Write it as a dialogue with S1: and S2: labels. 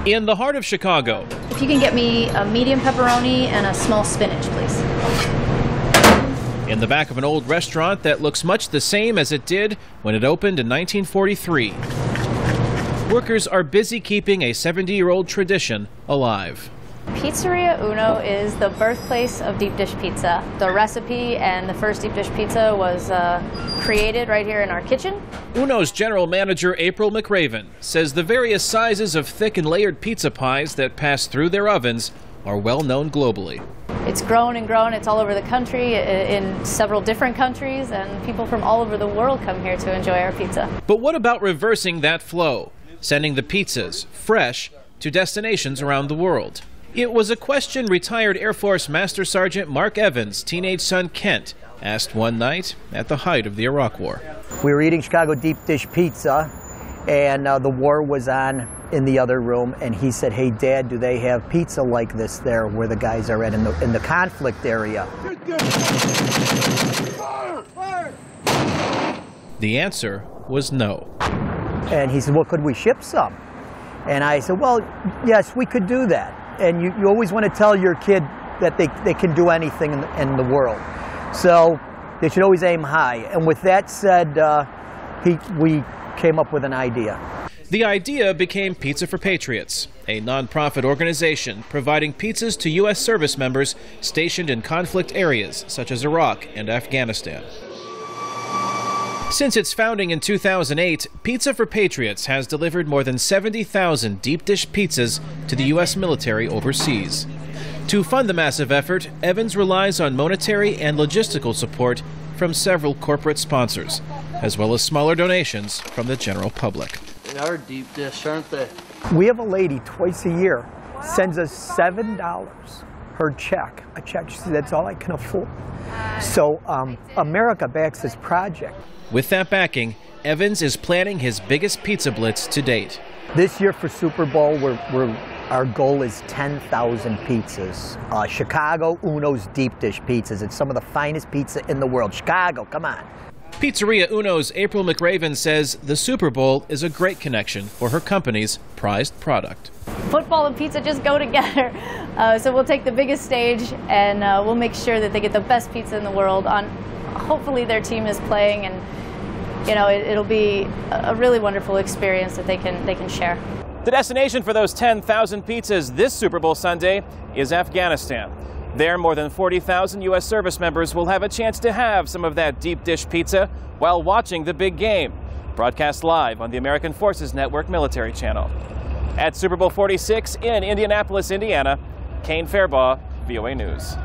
S1: In the heart of Chicago.
S2: If you can get me a medium pepperoni and a small spinach, please.
S1: In the back of an old restaurant that looks much the same as it did when it opened in 1943. Workers are busy keeping a 70-year-old tradition alive.
S2: Pizzeria Uno is the birthplace of deep dish pizza. The recipe and the first deep dish pizza was created right here in our kitchen.
S1: Uno's general manager, April McRaven, says the various sizes of thick and layered pizza pies that pass through their ovens are well known globally.
S2: It's grown and grown. It's all over the country, in several different countries, and people from all over the world come here to enjoy our pizza.
S1: But what about reversing that flow, sending the pizzas fresh to destinations around the world? It was a question retired Air Force Master Sergeant Mark Evans' teenage son Kent asked one night at the height of the Iraq War.
S3: We were eating Chicago deep dish pizza, and the war was on in the other room, and he said, "Hey, Dad, do they have pizza like this there where the guys are at in the conflict area?"
S1: The answer was no.
S3: And he said, "Well, could we ship some?" And I said, "Well, yes, we could do that." And you always want to tell your kid that they can do anything in the world. So they should always aim high. And with that said, we came up with an idea.
S1: The idea became Pizza for Patriots, a nonprofit organization providing pizzas to U.S. service members stationed in conflict areas such as Iraq and Afghanistan. Since its founding in 2008, Pizza for Patriots has delivered more than 70,000 deep dish pizzas to the U.S. military overseas. To fund the massive effort, Evans relies on monetary and logistical support from several corporate sponsors, as well as smaller donations from the general public.
S4: They are deep dish, aren't they?
S3: We have a lady twice a year sends us $7, her check, a check. She said, "That's all I can afford." So America backs this project.
S1: With that backing, Evans is planning his biggest pizza blitz to date.
S3: This year for Super Bowl, our goal is 10,000 pizzas. Chicago Uno's deep dish pizzas. It's some of the finest pizza in the world. Chicago, come on.
S1: Pizzeria Uno's April McRaven says the Super Bowl is a great connection for her company's prized product.
S2: Football and pizza just go together. So we'll take the biggest stage and we'll make sure that they get the best pizza in the world on. Hopefully their team is playing, and it'll be a really wonderful experience that they can share.
S1: The destination for those 10,000 pizzas this Super Bowl Sunday is Afghanistan. There, more than 40,000 U.S. service members will have a chance to have some of that deep dish pizza while watching the big game, broadcast live on the American Forces Network Military Channel. At Super Bowl 46 in Indianapolis, Indiana, Kane, Farabaugh, VOA News.